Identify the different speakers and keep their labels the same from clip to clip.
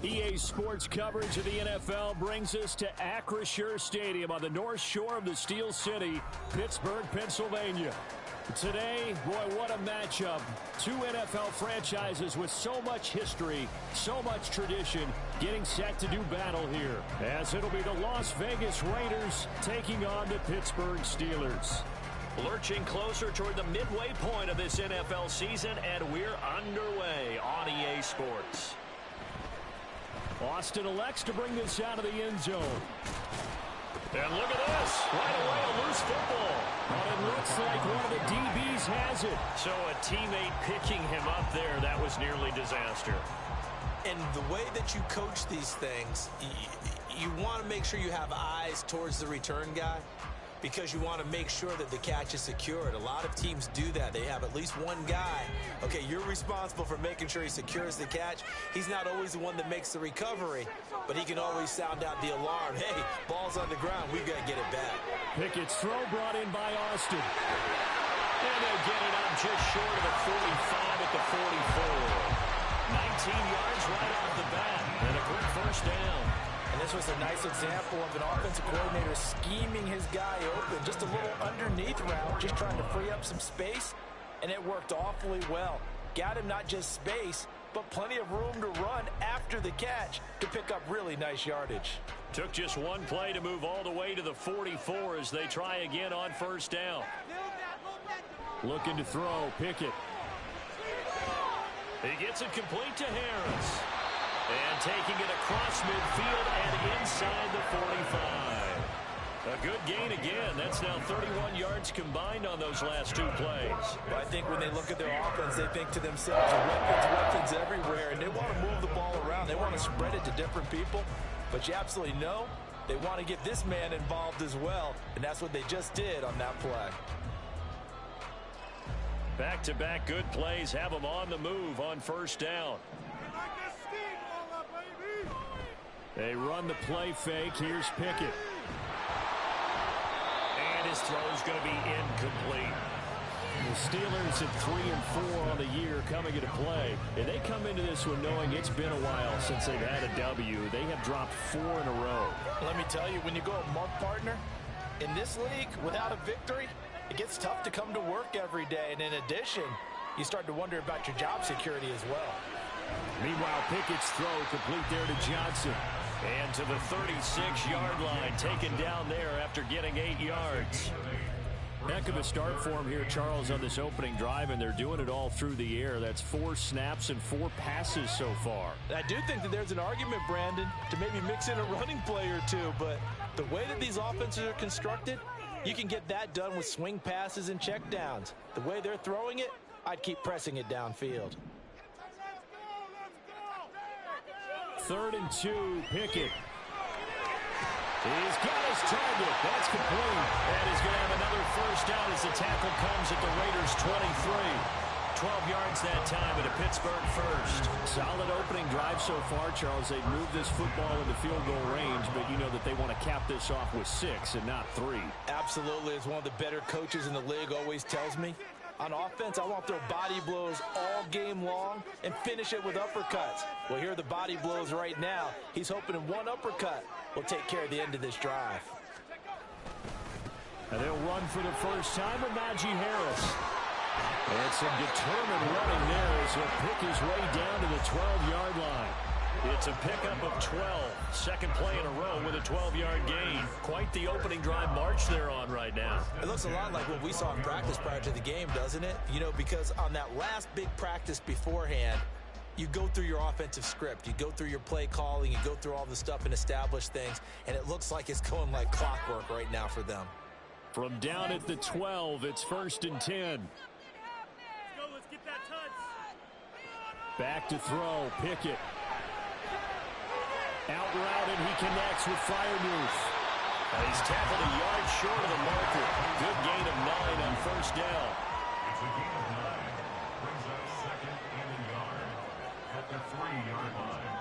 Speaker 1: EA Sports coverage of the NFL brings us to Acrisure Stadium on the north shore of the Steel City, Pittsburgh, Pennsylvania. Today, boy, what a matchup. Two NFL franchises with so much history, so much tradition, getting set to do battle here, as it'll be the Las Vegas Raiders taking on the Pittsburgh Steelers. Lurching closer toward the midway point of this NFL season, and we're underway on EA Sports. Austin elects to bring this out of the end zone. And look at this. Right away, a loose football. But it looks like one of the DBs has it. So a teammate picking him up there, that was nearly disaster.
Speaker 2: And the way that you coach these things, you want to make sure you have eyes towards the return guy, because you want to make sure that the catch is secured. A lot of teams do that. They have at least one guy. Okay, you're responsible for making sure he secures the catch. He's not always the one that makes the recovery, but he can always sound out the alarm. Hey, ball's on the ground. We've got to get it back.
Speaker 1: Pickett's throw brought in by Austin. And they get it up just short of the 45 at the 44. 19 yards right off the bat. And a quick first down.
Speaker 2: And this was a nice example of an offensive coordinator scheming his guy open. Just a little underneath route, just trying to free up some space. And it worked awfully well. Got him not just space, but plenty of room to run after the catch to pick up really nice yardage.
Speaker 1: Took just one play to move all the way to the 44 as they try again on first down. Looking to throw, Pickett. He gets it complete to Harris. And taking it across midfield and inside the 45. A good gain again. That's now 31 yards combined on those last two plays.
Speaker 2: But I think when they look at their offense, they think to themselves, weapons everywhere, and they want to move the ball around. They want to spread it to different people. But you absolutely know they want to get this man involved as well, and that's what they just did on that play.
Speaker 1: Back-to-back good plays have them on the move on first down. They run the play fake. Here's Pickett. And his throw's going to be incomplete. The Steelers at 3-4 on the year coming into play. And they come into this one knowing it's been a while since they've had a W. They have dropped 4 in a row.
Speaker 2: Let me tell you, when you go a month partner, in this league, without a victory, it gets tough to come to work every day. And in addition, you start to wonder about your job security as well.
Speaker 1: Meanwhile, Pickett's throw complete there to Johnson. And to the 36-yard line, taken down there after getting 8 yards. Heck of a start for him here, Charles, on this opening drive, and they're doing it all through the air. That's 4 snaps and 4 passes so far.
Speaker 2: I do think that there's an argument, Brandon, to maybe mix in a running play or two, but the way that these offenses are constructed, you can get that done with swing passes and checkdowns. The way they're throwing it, I'd keep pressing it downfield.
Speaker 1: 3rd and 2, Pickett. He's got his target. That's complete. And he's going to have another first down as the tackle comes at the Raiders' 23. 12 yards that time at a Pittsburgh first. Solid opening drive so far, Charles. They've moved this football into field goal range, but you know that they want to cap this off with 6 and not 3.
Speaker 2: Absolutely. As one of the better coaches in the league always tells me, on offense, I want to throw body blows all game long and finish it with uppercuts. Well, here are the body blows right now. He's hoping in one uppercut will take care of the end of this drive.
Speaker 1: And they'll run for the first time with Najee Harris. And some determined running there as he'll pick his way down to the 12-yard line. It's a pickup of 12. Second play in a row with a 12-yard gain. Quite the opening drive march they're on right now.
Speaker 2: It looks a lot like what we saw in practice prior to the game, doesn't it? You know, because on that last big practice beforehand, you go through your offensive script. You go through your play calling. You go through all the stuff and establish things. And it looks like it's going like clockwork right now for them.
Speaker 1: From down at the 12, it's 1st and 10.
Speaker 3: Let's go. Let's get that touch.
Speaker 1: Back to throw. Pickett. Out route, and he connects with Freiermuth. He's tackled a yard short of the marker. Good gain of 9 on first down.
Speaker 4: It's a gain of 9. Brings up 2nd and a yard at the 3-yard line.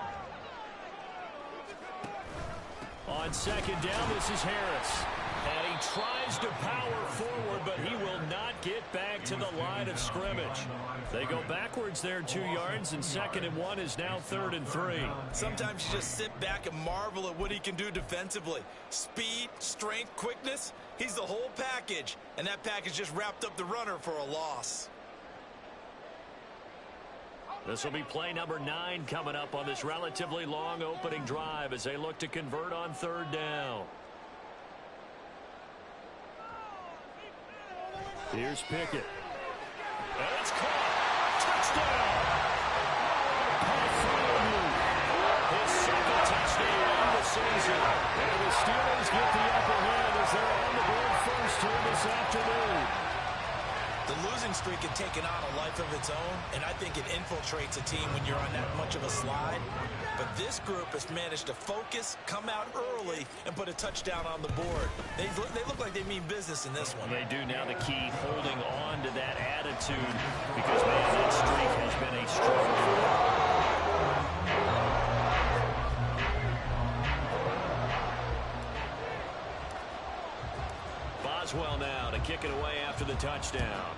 Speaker 1: On second down, this is Harris. And he tries to power forward, but he will not get back to the line of scrimmage. They go backwards there 2 yards, and 2nd and 1 is now 3rd and 3.
Speaker 2: Sometimes you just sit back and marvel at what he can do defensively. Speed, strength, quickness, he's the whole package. And that package just wrapped up the runner for a loss.
Speaker 1: This will be play number 9 coming up on this relatively long opening drive as they look to convert on 3rd down. Here's Pickett. And it's caught. Touchdown. His 2nd touchdown of the season. And the Steelers get the upper hand as they're on the board first here this afternoon.
Speaker 2: The losing streak had taken on a life of its own, and I think it infiltrates a team when you're on that much of a slide. But this group has managed to focus, come out early, and put a touchdown on the board. They look like they mean business in this one.
Speaker 1: They do now. The key, holding on to that attitude, because, man, that streak has been a struggle for them. Boswell now to kick it away after the touchdown.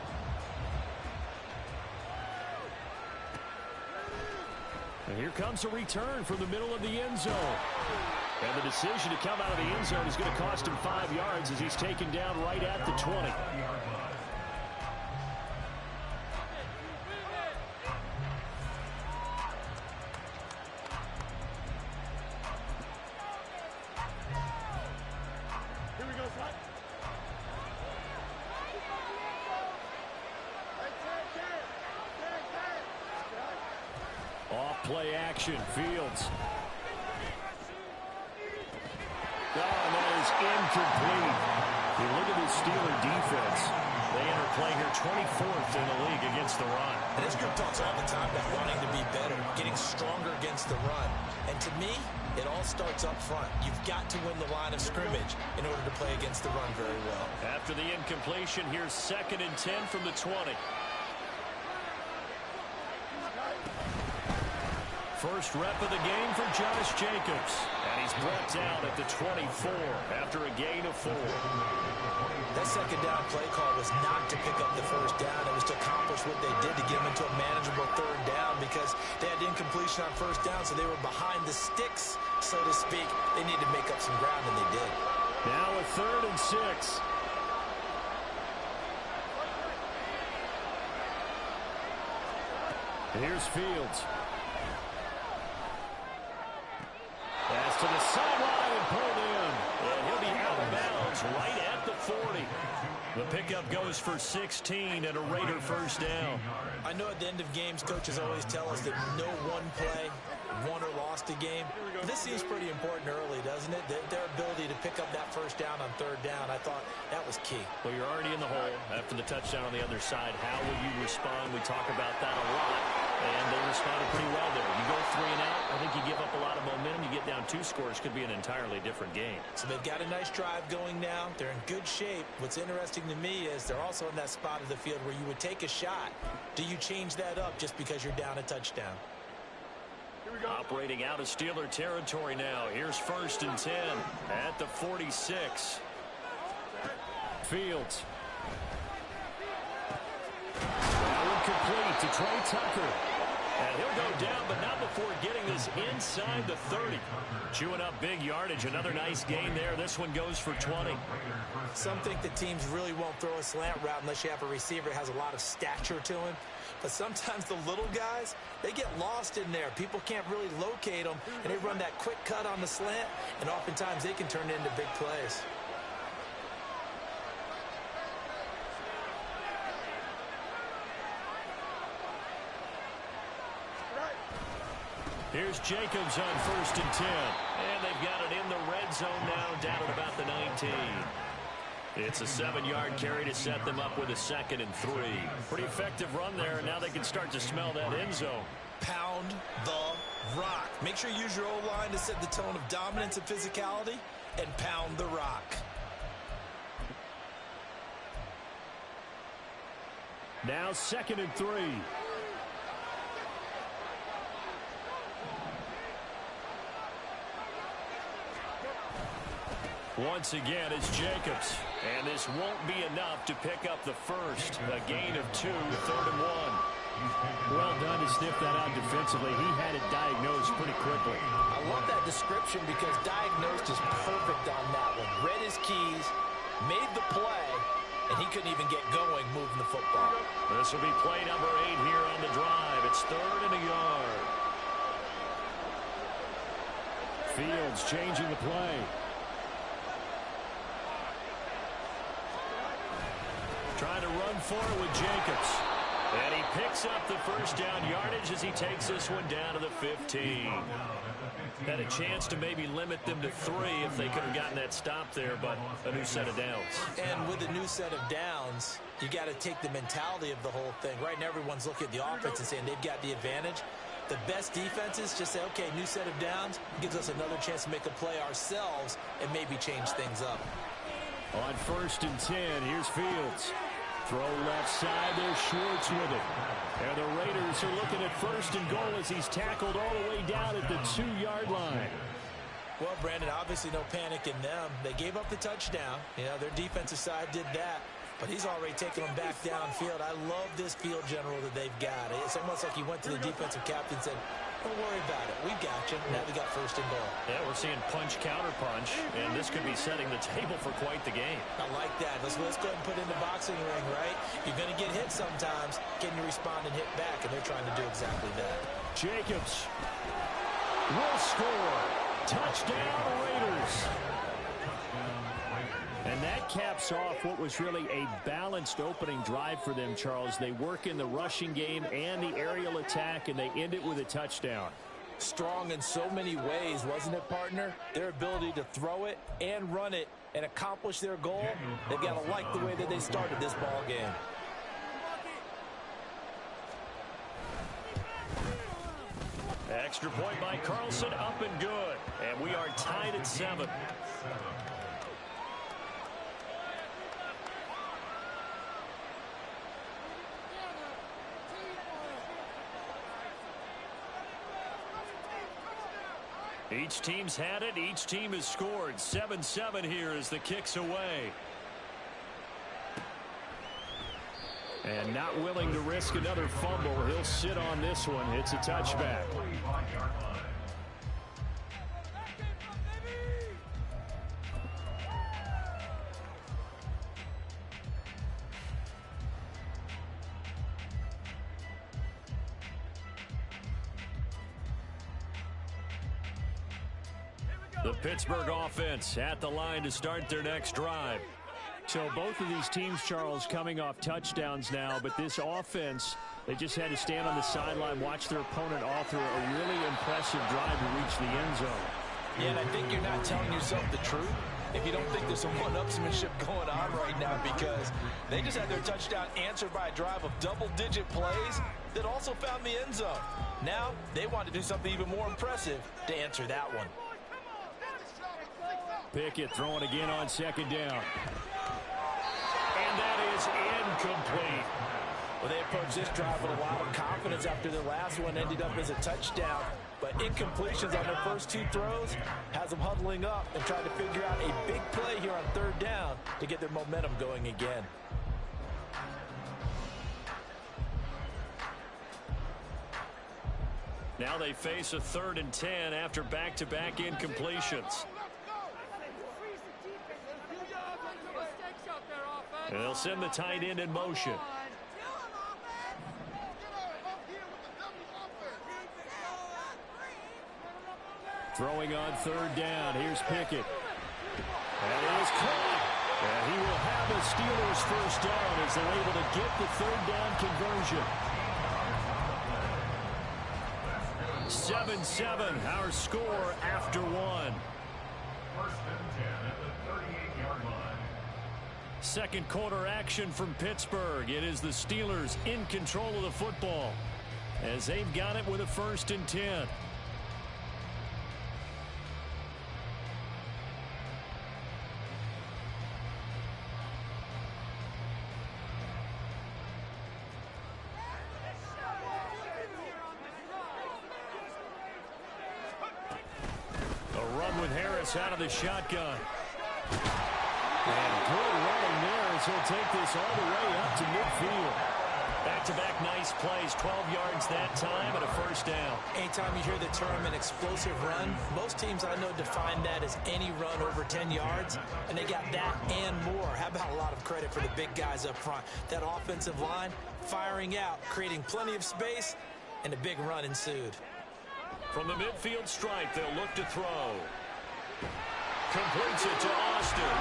Speaker 1: And here comes a return from the middle of the end zone. And the decision to come out of the end zone is going to cost him 5 yards as he's taken down right at the 20. Play action, Fields. Oh, and that is incomplete. You look at the Steeler defense. They enter play here 24th in the league against the run.
Speaker 2: And this group talks all the time about wanting to be better, getting stronger against the run. And to me, it all starts up front. You've got to win the line of scrimmage in order to play against the run very well.
Speaker 1: After the incompletion, here's 2nd and 10 from the 20. First rep of the game for Josh Jacobs. And he's brought down at the 24 after a gain of 4.
Speaker 2: That 2nd down play call was not to pick up the 1st down. It was to accomplish what they did to get them into a manageable 3rd down because they had incompletion on 1st down, so they were behind the sticks, so to speak. They needed to make up some ground, and they did.
Speaker 1: Now a 3rd and 6. Here's Fields. Pass to the sideline and pulled in. And he'll be out of bounds right at the 40. The pickup goes for 16 and a Raider 1st down.
Speaker 2: I know at the end of games, coaches always tell us that no one play won or lost a game. This seems pretty important early, doesn't it? Their ability to pick up that 1st down on 3rd down, I thought that was key.
Speaker 1: Well, you're already in the hole after the touchdown on the other side. How will you respond? We talk about that a lot. And they responded pretty well there. You go 3 and out, I think you give up a lot of momentum. You get down 2 scores, could be an entirely different game.
Speaker 2: So they've got a nice drive going now. They're in good shape. What's interesting to me is they're also in that spot of the field where you would take a shot. Do you change that up just because you're down a touchdown?
Speaker 1: Operating out of Steeler territory now. Here's 1st and 10 at the 46. Fields. Incomplete to Trey Tucker. And he'll go down, but not before getting this inside the 30. Chewing up big yardage. Another nice gain there. This one goes for 20.
Speaker 2: Some think the teams really won't throw a slant route unless you have a receiver that has a lot of stature to him. But sometimes the little guys, they get lost in there. People can't really locate them, and they run that quick cut on the slant, and oftentimes they can turn it into big plays.
Speaker 1: Here's Jacobs on 1st and 10. And they've got it in the red zone now, down at about the 19. It's a 7-yard carry to set them up with a 2nd and 3. Pretty effective run there, and now they can start to smell that end zone.
Speaker 2: Pound the rock. Make sure you use your O-line to set the tone of dominance and physicality, and pound the rock.
Speaker 1: Now 2nd and 3. Once again, it's Jacobs. And this won't be enough to pick up the first. A gain of 2, 3rd and 1.
Speaker 3: Well done to sniff that out defensively. He had it diagnosed pretty quickly.
Speaker 2: I love that description because diagnosed is perfect on that one. Read his keys, made the play, and he couldn't even get going moving the football.
Speaker 1: This will be play number 8 here on the drive. It's 3rd and a yard.
Speaker 3: Fields changing the play.
Speaker 1: Trying to run for it with Jacobs. And he picks up the first down yardage as he takes this one down to the 15. Had a chance to maybe limit them to 3 if they could have gotten that stop there, but a new set of downs.
Speaker 2: And with a new set of downs, you got to take the mentality of the whole thing. Right now, everyone's looking at the offense and saying they've got the advantage. The best defenses just say, okay, new set of downs gives us another chance to make a play ourselves and maybe change things up.
Speaker 3: On 1st and 10, here's Fields. Throw left side, there's Schwartz with it. And the Raiders are looking at 1st and goal as he's tackled all the way down at the 2-yard line.
Speaker 2: Well, Brandon, obviously no panic in them. They gave up the touchdown. You know, their defensive side did that. But he's already taken them back downfield. I love this field general that they've got. It's almost like he went to the defensive captain and said, don't worry about it. We got you. Now we got 1st and goal.
Speaker 1: Yeah, we're seeing punch, counter punch, and this could be setting the table for quite the game.
Speaker 2: I like that. Let's go ahead and put it in the boxing ring, right? You're going to get hit sometimes. Can you respond and hit back? And they're trying to do exactly that.
Speaker 3: Jacobs will score. Touchdown, Raiders. And that caps off what was really a balanced opening drive for them, Charles. They work in the rushing game and the aerial attack, and they end it with a touchdown.
Speaker 2: Strong in so many ways, wasn't it, partner? Their ability to throw it and run it and accomplish their goal, they've got to like the way that they started this ball game.
Speaker 1: Extra point by Carlson, up and good. And we are tied at 7. Each team's had it. Each team has scored. 7-7 here as the kick's away.
Speaker 3: And not willing to risk another fumble. He'll sit on this one. It's a touchback.
Speaker 1: The Pittsburgh offense at the line to start their next drive.
Speaker 3: So both of these teams, Charles, coming off touchdowns now, but this offense, they just had to stand on the sideline, watch their opponent all through a really impressive drive to reach the end zone.
Speaker 2: Yeah, and I think you're not telling yourself the truth if you don't think there's some one-upsmanship going on right now, because they just had their touchdown answered by a drive of double-digit plays that also found the end zone. Now they want to do something even more impressive to answer that one.
Speaker 3: Pickett throwing again on 2nd down.
Speaker 1: And that is incomplete.
Speaker 2: Well, they approached this drive with a lot of confidence after their last one ended up as a touchdown. But incompletions on their first 2 throws has them huddling up and trying to figure out a big play here on 3rd down to get their momentum going again.
Speaker 1: Now they face a 3rd and 10 after back-to-back incompletions. And they'll send the tight end in motion.
Speaker 3: Throwing on 3rd down. Here's Pickett. And it is caught. And he will have the Steelers' first down as they're able to get the 3rd down conversion. 7-7, our score after 1.
Speaker 4: 1st and 10 at the 38-yard line.
Speaker 1: Second quarter action from Pittsburgh. It is the Steelers in control of the football as they've got it with a 1st and 10. A run with Harris out of the shotgun. And good running there as he'll take this all the way up to midfield.
Speaker 3: Back-to-back nice plays, 12 yards that time and a first down.
Speaker 2: Anytime you hear the term an explosive run, most teams I know define that as any run over 10 yards, and they got that and more. How about a lot of credit for the big guys up front? That offensive line firing out, creating plenty of space, and a big run ensued.
Speaker 3: From the midfield stripe, they'll look to throw. Completes it to Austin.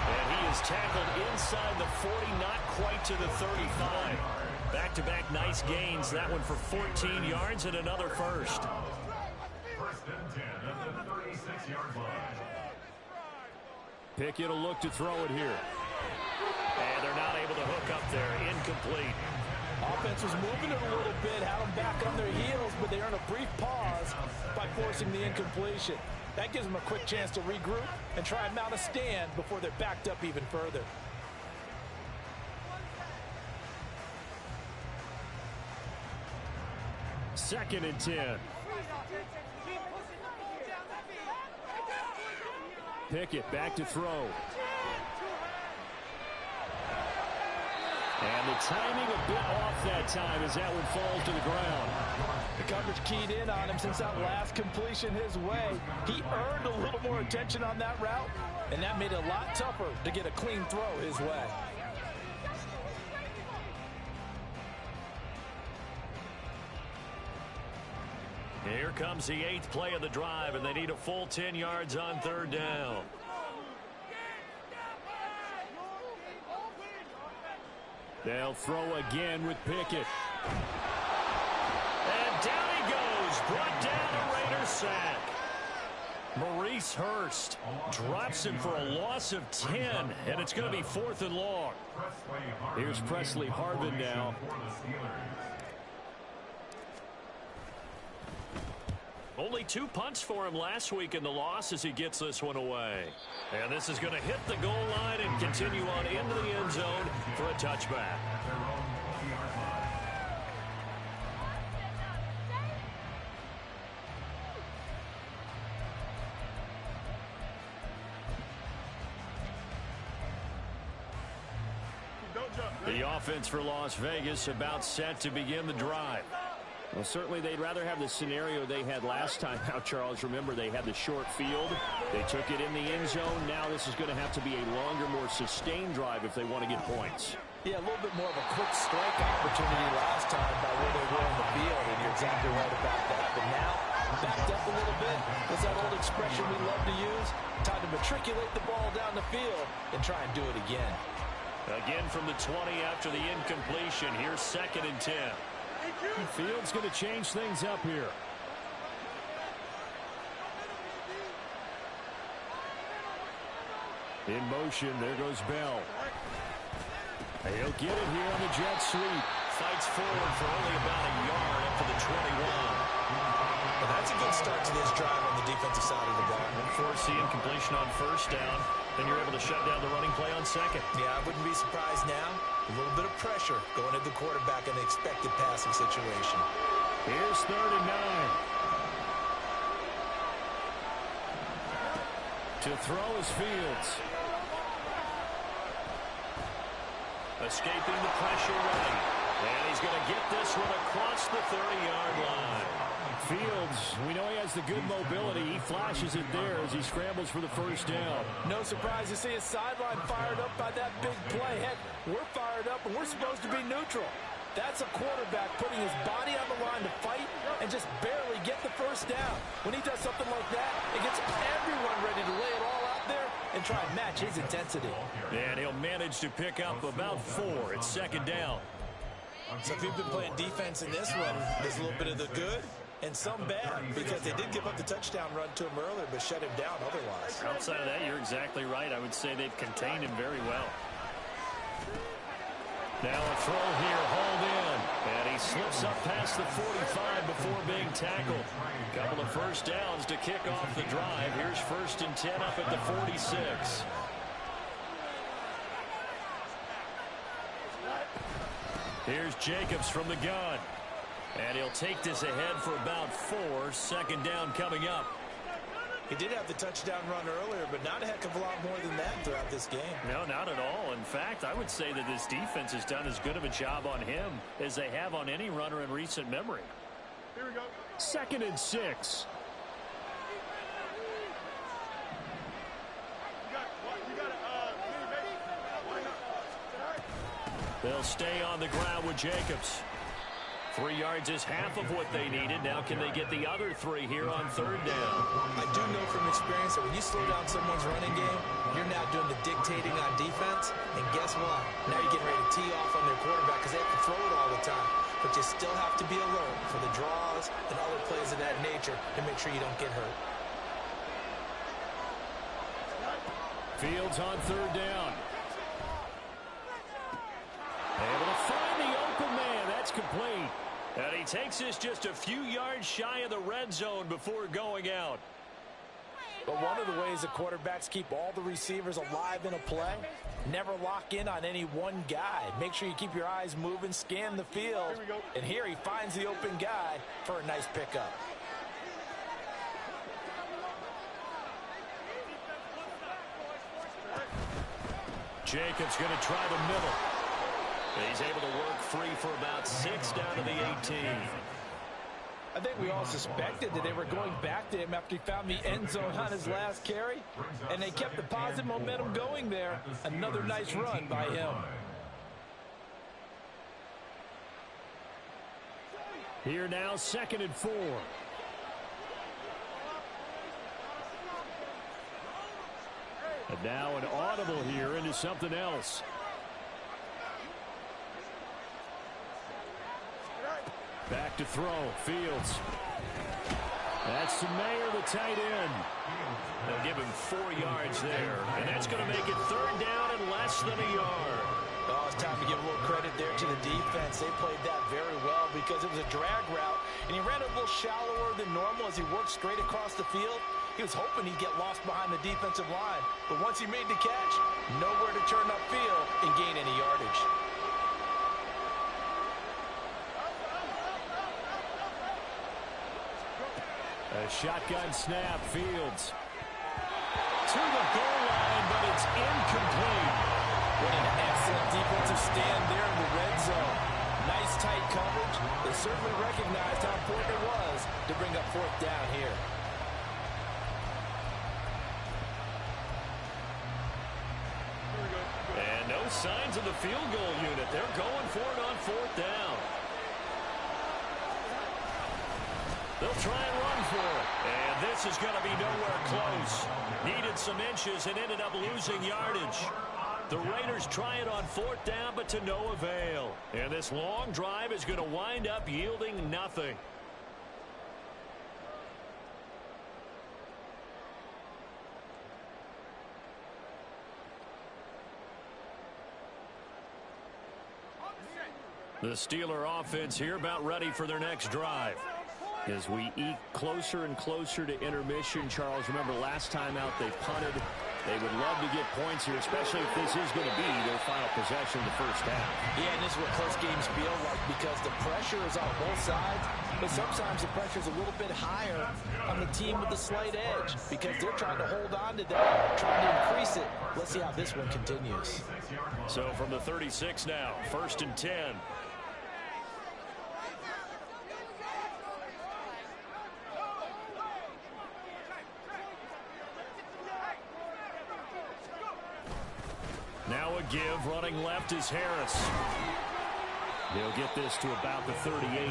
Speaker 3: And he is tackled inside the 40, not quite to the 35. Back-to-back nice gains. That one for 14 yards and another first.
Speaker 4: First and 10 at the 36-yard line.
Speaker 1: Pickett will look to throw it here.
Speaker 3: And they're not able to hook up there. Incomplete.
Speaker 2: Offense was moving it a little bit, had them back on their heels, but they earned a brief pause by forcing the incompletion. That gives them a quick chance to regroup and try and mount a stand before they're backed up even further.
Speaker 1: Second and 10. Pickett back to throw. And the timing a bit off that time as that one falls to the ground.
Speaker 2: The coverage keyed in on him since that last completion his way. He earned a little more attention on that route, and that made it a lot tougher to get a clean throw his way.
Speaker 3: Here comes the 8th play of the drive, and they need a full 10 yards on third down.
Speaker 1: They'll throw again with Pickett.
Speaker 3: And down he goes. Brought down a Raiders sack. Maurice Hurst drops him for a loss of 10, and it's going to be 4th and long.
Speaker 1: Here's Presley Harvin now.
Speaker 3: Only 2 punts for him last week in the loss as he gets this one away. And this is going to hit the goal line and continue on into the end zone for a touchback.
Speaker 1: The offense for Las Vegas about set to begin the drive. Well, certainly they'd rather have the scenario they had last time out, Charles. Remember, they had the short field. They took it in the end zone. Now this is going to have to be a longer, more sustained drive if they want to get points.
Speaker 2: Yeah, a little bit more of a quick strike opportunity last time by where they were on the field, and you're exactly right about that. But now, backed up a little bit. What's that old expression we love to use? Time to matriculate the ball down the field and try and do it again.
Speaker 3: Again from the 20 after the incompletion. Here's 2nd and 10.
Speaker 1: Fields going to change things up here. In motion, there goes Bell. He'll get it here on the jet sweep.
Speaker 3: Fights forward for only about a yard up to the 21.
Speaker 2: Well, that's a good start to this drive on the defensive side of the ball.
Speaker 3: And force the incompletion on first down. Then you're able to shut down the running play on second.
Speaker 2: Yeah, I wouldn't be surprised now. A little bit of pressure going at the quarterback in the expected passing situation.
Speaker 1: Here's 3rd and 9. To throw is Fields.
Speaker 3: Escaping the pressure running. And he's going to get this one across the 30-yard line.
Speaker 1: Fields, we know he has the good mobility. He flashes it there as he scrambles for the first down.
Speaker 2: No surprise to see his sideline fired up by that big play. Heck, we're fired up, and we're supposed to be neutral. That's a quarterback putting his body on the line to fight and just barely get the first down. When he does something like that, it gets everyone ready to lay it all out there and try and match his intensity.
Speaker 3: And he'll manage to pick up about 4. It's 2nd down.
Speaker 2: So if you've been playing defense in this one, there's a little bit of the good and some bad, because they did give up the touchdown run to him earlier, but shut him down otherwise.
Speaker 3: Outside of that, you're exactly right. I would say they've contained him very well. Now a throw here, hauled in, and he slips up past the 45 before being tackled. Couple of first downs to kick off the drive. Here's 1st and 10 up at the 46. Here's Jacobs from the gun. And he'll take this ahead for about 4. 2nd down coming up.
Speaker 2: He did have the touchdown run earlier, but not a heck of a lot more than that throughout this game.
Speaker 3: No, not at all. In fact, I would say that this defense has done as good of a job on him as they have on any runner in recent memory.
Speaker 1: Here we go. 2nd and 6. They'll stay on the ground with Jacobs. 3 yards is half of what they needed. Now can they get the other 3 here on 3rd down?
Speaker 2: I do know from experience that when you slow down someone's running game, you're now doing the dictating on defense. And guess what? Now you're getting ready to tee off on their quarterback because they have to throw it all the time. But you still have to be alert for the draws and other plays of that nature to make sure you don't get hurt.
Speaker 1: Fields on 3rd down. Able to find the open man. That's complete.
Speaker 3: And he takes this just a few yards shy of the red zone before going out.
Speaker 2: But one of the ways the quarterbacks keep all the receivers alive in a play, never lock in on any one guy. Make sure you keep your eyes moving, scan the field. And here he finds the open guy for a nice pickup.
Speaker 3: Jacobs going to try the middle. He's able to work free for about 6 down to the 18.
Speaker 2: I think we all suspected that they were going back to him after he found the end zone on his last carry, and they kept the positive momentum going there. Another nice run by him.
Speaker 1: Here now, 2nd and 4. And now an audible here into something else. Back to throw. Fields. That's Mayer, the tight end.
Speaker 3: They'll give him 4 yards there. And that's going to make it 3rd down and less than a yard.
Speaker 2: Oh, it's time to give a little credit there to the defense. They played that very well because it was a drag route, and he ran a little shallower than normal as he worked straight across the field. He was hoping he'd get lost behind the defensive line, but once he made the catch, nowhere to turn upfield and gain any yardage.
Speaker 1: A shotgun snap. Fields to the goal line, but it's incomplete.
Speaker 2: What an excellent defensive stand there in the red zone. Nice tight coverage. They certainly recognized how important it was to bring up 4th down here.
Speaker 3: And no signs of the field goal unit. They're going for it on 4th down. They'll try and run for it. And this is going to be nowhere close. Needed some inches and ended up losing yardage. The Raiders try it on 4th down, but to no avail. And this long drive is going to wind up yielding nothing. The Steeler offense here about ready for their next drive. As we eke closer and closer to intermission, Charles, remember last time out they punted. They would love to get points here, especially if this is going to be their final possession of the first half.
Speaker 2: Yeah, and this is what close games feel like because the pressure is on both sides, but sometimes the pressure is a little bit higher on the team with the slight edge because they're trying to hold on to that, trying to increase it. Let's see how this one continues.
Speaker 3: So from the 36 now, 1st and 10. Now a give, running left is Harris. They'll get this to about the 38.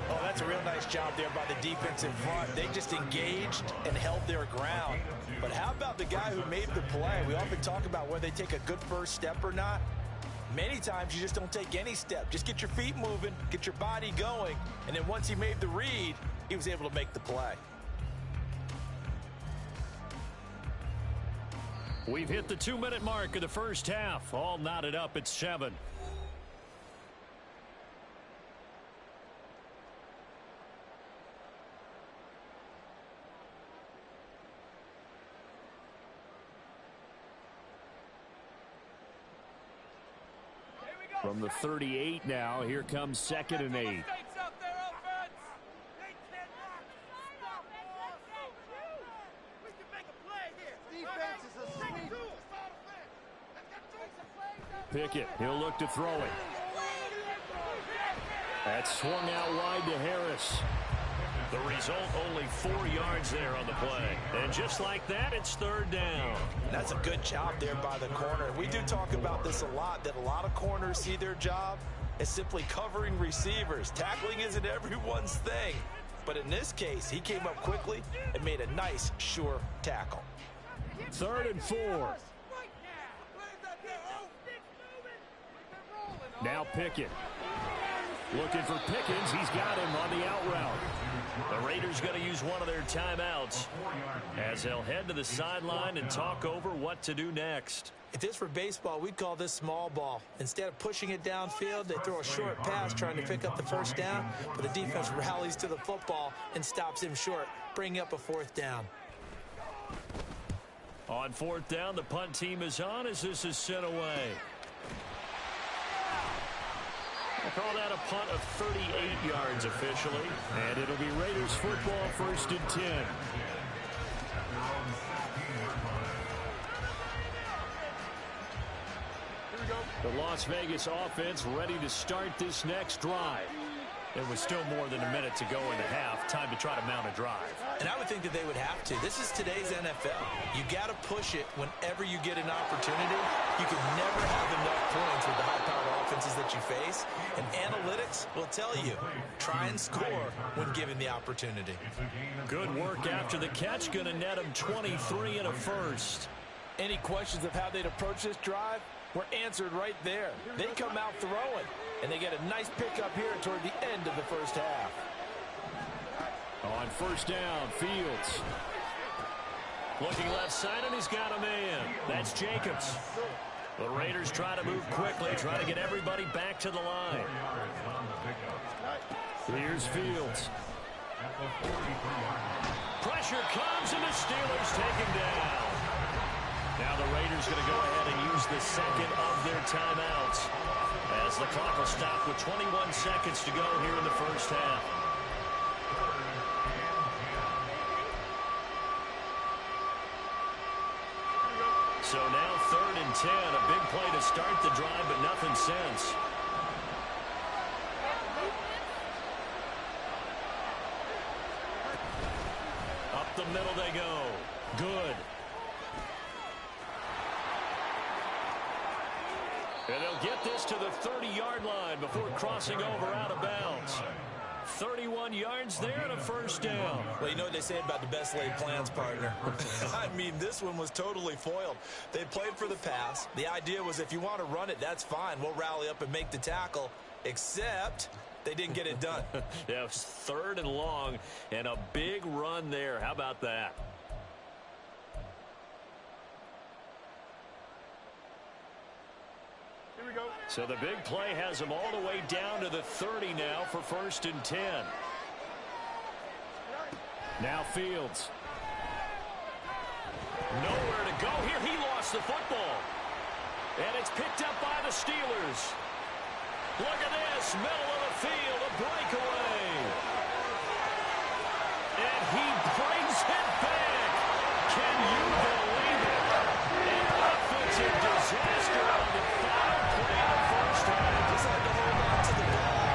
Speaker 2: Oh, that's a real nice job there by the defense in front. They just engaged and held their ground. But how about the guy who made the play? We often talk about whether they take a good first step or not. Many times you just don't take any step. Just get your feet moving, get your body going, and then once he made the read, he was able to make the play.
Speaker 3: We've hit the 2-minute mark of the first half. All knotted up at 7. From the 38 now, here comes 2nd and 8.
Speaker 1: Pickett, he'll look to throw it. That's swung out wide to Harris.
Speaker 3: The result, only 4 yards there on the play. And just like that, it's third down.
Speaker 2: That's a good job there by the corner. We do talk about this a lot, that a lot of corners see their job as simply covering receivers. Tackling isn't everyone's thing. But in this case, he came up quickly and made a nice, sure tackle.
Speaker 1: 3rd and 4. Now Pickett. Looking for Pickens. He's got him on the out route.
Speaker 3: The Raiders going to use one of their timeouts as they'll head to the sideline and talk over what to do next.
Speaker 2: If this were baseball, we'd call this small ball. Instead of pushing it downfield, they throw a short pass trying to pick up the first down, but the defense rallies to the football and stops him short, bringing up a 4th down.
Speaker 3: On 4th down, the punt team is on as this is sent away. I call that a punt of 38 yards officially.
Speaker 1: And it'll be Raiders football, 1st and 10. The Las Vegas offense ready to start this next drive.
Speaker 3: It was still more than a minute to go in the half. Time to try to mount a drive.
Speaker 2: And I would think that they would have to. This is today's NFL. You got to push it whenever you get an opportunity. You can never have enough points with the high-powered offenses that you face. And analytics will tell you, try and score when given the opportunity.
Speaker 3: Good work after the catch. Going to net them 23 and a first.
Speaker 2: Any questions of how they'd approach this drive were answered right there. They come out throwing, and they get a nice pickup here toward the end of the first half.
Speaker 1: On 1st down, Fields.
Speaker 3: Looking left side, and he's got a man. That's Jacobs. The Raiders try to move quickly, try to get everybody back to the line.
Speaker 1: Here's Fields.
Speaker 3: Pressure comes, and the Steelers take him down. Now the Raiders going to go ahead and use the second of their timeouts as the clock will stop with 21 seconds to go here in the first half. So now 3rd and 10, a big play to start the drive, but nothing since. Up the middle they go. Good. And they'll get this to the 30-yard line before crossing over out of bounds. 31 yards there and a first down.
Speaker 2: Well, you know what they say about the best laid plans, partner. I mean, this one was totally foiled. They played for the pass. The idea was if you want to run it, that's fine. We'll rally up and make the tackle, except they didn't get it done.
Speaker 3: Yeah, it was 3rd and long and a big run there. How about that? So the big play has them all the way down to the 30 now for 1st and 10.
Speaker 1: Now Fields.
Speaker 3: Nowhere to go here. He lost the football. And it's picked up by the Steelers. Look at this. Middle of the field. A breakaway. And he brings it back. Can you believe it? An offensive disaster on the final play of the first half.
Speaker 2: Just had to hold on to the ball.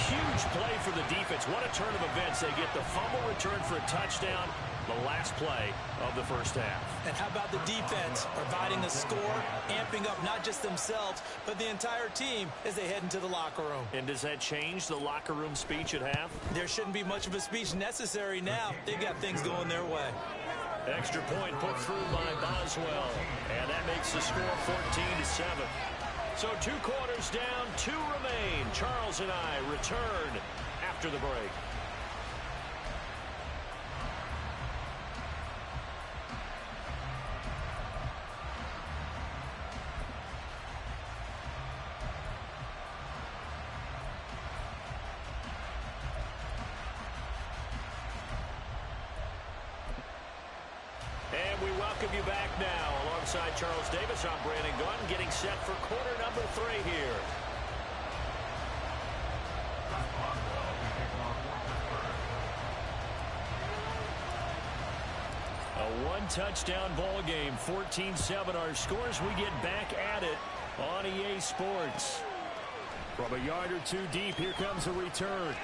Speaker 3: Huge play for the defense. What a turn of events. They get the fumble return for a touchdown. The last play of the first half.
Speaker 2: And how about the defense providing the score, amping up not just themselves, but the entire team as they head into the locker room.
Speaker 3: And does that change the locker room speech at half?
Speaker 2: There shouldn't be much of a speech necessary now. They've got things going their way.
Speaker 3: Extra point put through by Boswell. And that makes the score 14-7. So 2 quarters down, 2 remain. Charles and I return after the break. And we welcome you back now. Alongside Charles Davis, I'm Brandon Gunn, getting set for quarter number 3 here.
Speaker 1: A one-touchdown ball game, 14-7 our scores. We get back at it on EA Sports. From a yard or two deep, here comes a return.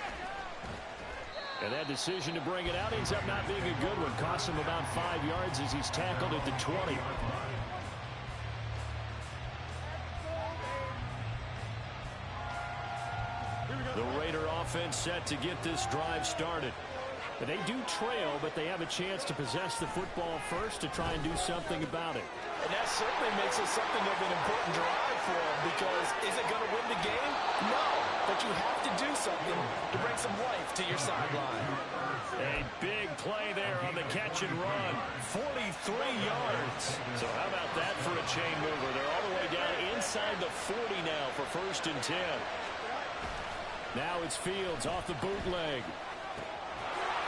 Speaker 1: And that decision to bring it out ends up not being a good one. Costs him about 5 yards as he's tackled at the 20. The Raider offense set to get this drive started. They do trail, but they have a chance to possess the football first to try and do something about it.
Speaker 2: And that certainly makes it something of an important drive for them, because is it going to win the game? No, but you have to do something to bring some life to your sideline.
Speaker 1: A big play there on the catch and run. 43 yards. So how about that for a chain mover? They're all the way down inside the 40 now for 1st and 10. Now it's Fields off the bootleg.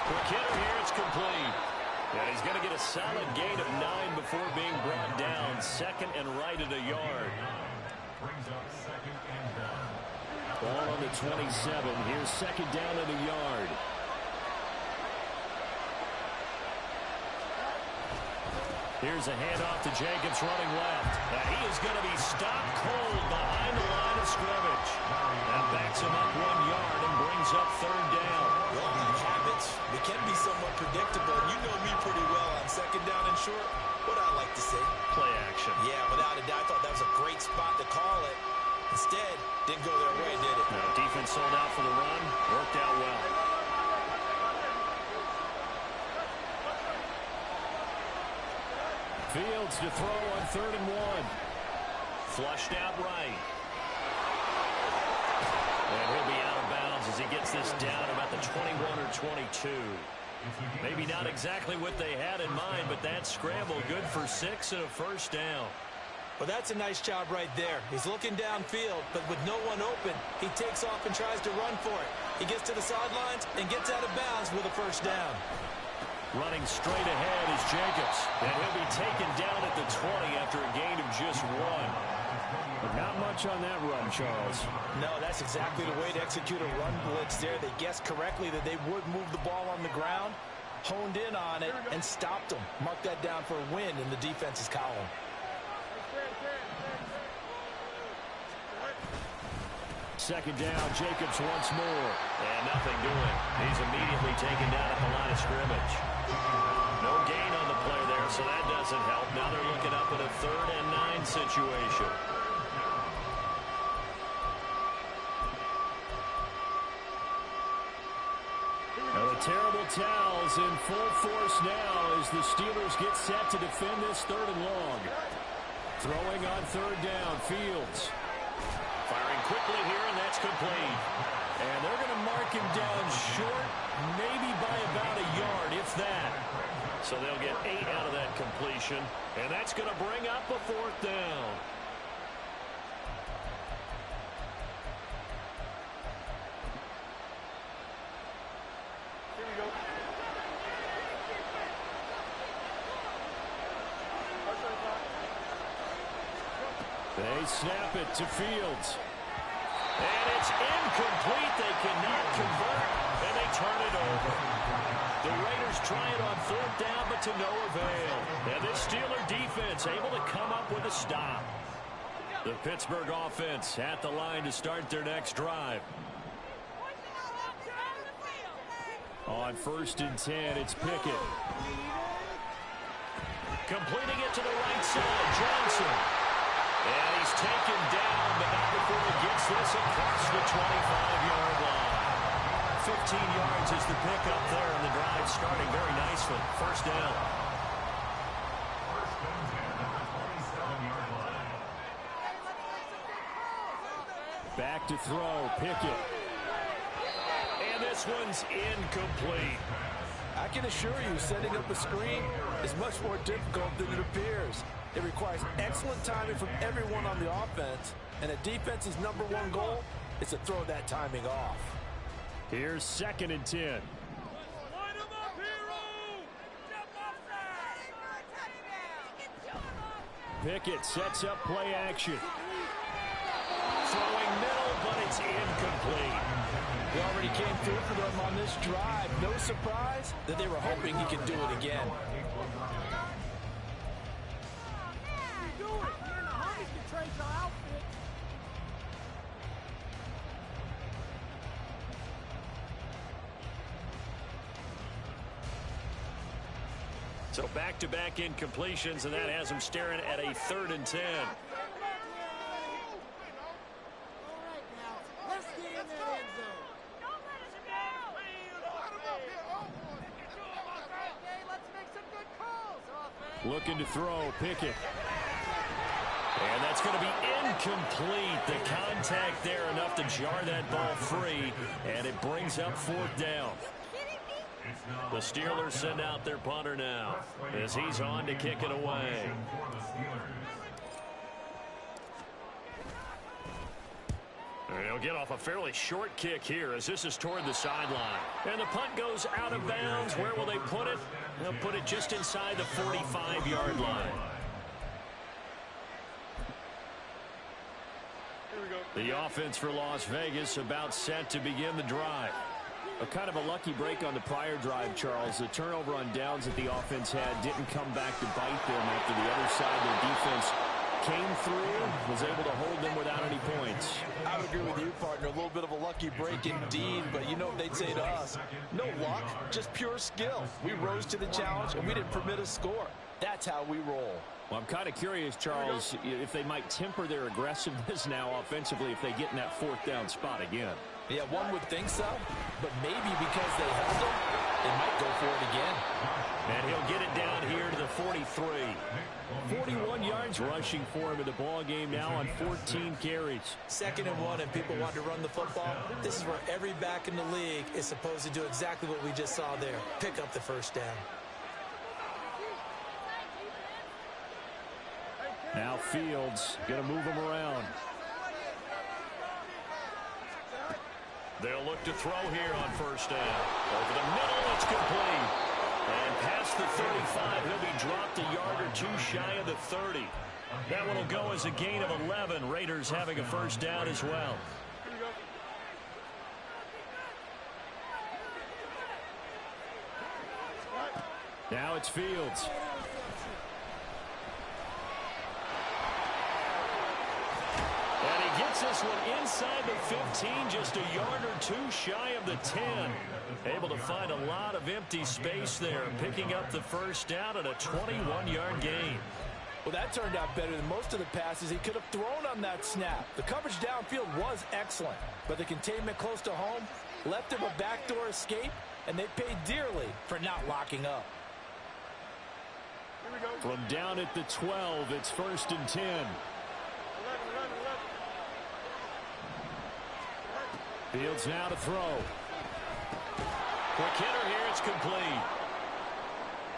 Speaker 1: Quick hitter here, it's complete. And he's going to get a solid gain of 9 before being brought down. 2nd and right at a yard.
Speaker 4: Brings up 2nd and 1.
Speaker 1: Ball on the 27. Here's 2nd down at a yard. Here's a handoff to Jacobs running left. Now he is going to be stopped cold behind the line of scrimmage. That backs him up 1 yard and brings up 3rd down.
Speaker 2: Well, habits, they can be somewhat predictable. You know me pretty well on 2nd down and short. What I like to say?
Speaker 1: Play action.
Speaker 2: Yeah, without a doubt, I thought that was a great spot to call it. Instead, didn't go their way, did it?
Speaker 1: No, defense sold out for the run. Worked out well. Fields to throw on 3rd and 1. Flushed out right. And he'll be out of bounds as he gets this down about the 21 or 22. Maybe not exactly what they had in mind, but that scramble good for 6 and a 1st down.
Speaker 2: Well, that's a nice job right there. He's looking downfield, but with no one open, he takes off and tries to run for it. He gets to the sidelines and gets out of bounds with a 1st down.
Speaker 1: Running straight ahead is Jacobs. And he'll be taken down at the 20 after a gain of just 1. But not much on that run, Charles.
Speaker 2: No, that's exactly the way to execute a run blitz there. They guessed correctly that they would move the ball on the ground, honed in on it, and stopped them. Mark that down for a win in the defense's column.
Speaker 1: Second down, Jacobs once more. And nothing doing. He's immediately taken down at the line of scrimmage. No gain on the play there, so that doesn't help. Now they're looking up at a 3rd and 9 situation. Now the terrible towels in full force now as the Steelers get set to defend this 3rd and long. Throwing on 3rd down, Fields. Firing quickly here, and that's complete. And they're going to mark him down short, maybe by about a yard, if that. So they'll get 8 out of that completion, and that's going to bring up a 4th down.
Speaker 5: Here we go.
Speaker 1: They snap it to Fields. And it's incomplete. They cannot convert, and they turn it over. The Raiders try it on 4th down, but to no avail. And this Steeler defense able to come up with a stop. The Pittsburgh offense at the line to start their next drive. On 1st and 10, it's Pickett. Completing it to the right side, Johnson. And he's taken down, but not before he gets this across the 25-yard line. 15 yards is the pickup there, and the drive starting very nicely. 1st down.
Speaker 4: 1st and 10 at the 27-yard line.
Speaker 1: Back to throw, Pickett. And this one's incomplete.
Speaker 2: I can assure you, setting up a screen is much more difficult than it appears. It requires excellent timing from everyone on the offense, and a defense's #1 goal is to throw that timing off.
Speaker 1: Here's 2nd and 10.
Speaker 5: Line him up, hero!
Speaker 1: Pickett sets up play action. Throwing middle, but it's incomplete.
Speaker 2: He already came through for them on this drive. No surprise that they were hoping he could do it again.
Speaker 3: So back-to-back incompletions, and that has him staring at a 3rd and 10. Looking to throw, Pickett. And that's going to be incomplete. The contact there enough to jar that ball free, and it brings up 4th down. The Steelers send out their punter now as he's on to kick it away. He'll get off a fairly short kick here as this is toward the sideline. And the punt goes out of bounds. Where will they put it? They'll put it just inside the 45-yard line. The offense for Las Vegas about set to begin the drive. A kind of a lucky break on the prior drive, Charles. The turnover on downs that the offense had didn't come back to bite them after the other side. Their defense came through, was able to hold them without any points.
Speaker 2: I would agree with you, partner. A little bit of a lucky break indeed, but you know what they'd say to us? No luck, just pure skill. We rose to the challenge, and we didn't permit a score. That's how we roll.
Speaker 3: Well, I'm kind of curious, Charles, if they might temper their aggressiveness now offensively if they get in that 4th down spot again.
Speaker 2: Yeah, one would think so, but maybe because they held them, they might go for it again.
Speaker 3: And he'll get it down here to the 43. 41 yards rushing for him in the ball game now on 14 carries.
Speaker 2: 2nd and 1, and people want to run the football. This is where every back in the league is supposed to do exactly what we just saw there. Pick up the 1st down.
Speaker 3: Now Fields going to move him around. They'll look to throw here on 1st down. Over the middle, it's complete. And past the 35, he'll be dropped a yard or 2 shy of the 30. That one will go as a gain of 11. Raiders having a 1st down as well. Now it's Fields. Gets this one inside the 15, just a yard or 2 shy of the 10. Able to find a lot of empty space there, picking up the 1st down at a 21-yard gain.
Speaker 2: Well, that turned out better than most of the passes he could have thrown on that snap. The coverage downfield was excellent, but the containment close to home left him a backdoor escape, and they paid dearly for not locking up.
Speaker 3: From down at the 12, it's 1st and 10. Fields now to throw. Quick hitter here, it's complete.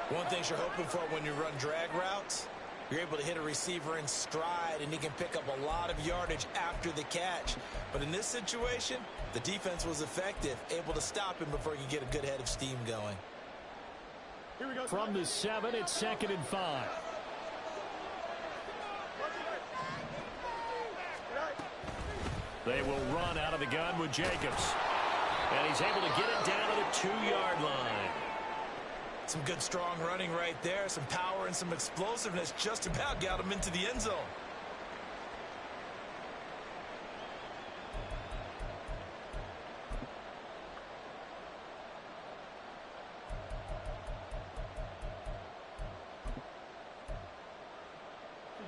Speaker 2: One thing you're hoping for when you run drag routes, you're able to hit a receiver in stride, and he can pick up a lot of yardage after the catch. But in this situation, the defense was effective, able to stop him before he could get a good head of steam going.
Speaker 3: From the 7, it's 2nd and 5. They will run out of the gun with Jacobs. And he's able to get it down to the 2-yard line.
Speaker 2: Some good, strong running right there. Some power and some explosiveness just about got him into the end zone.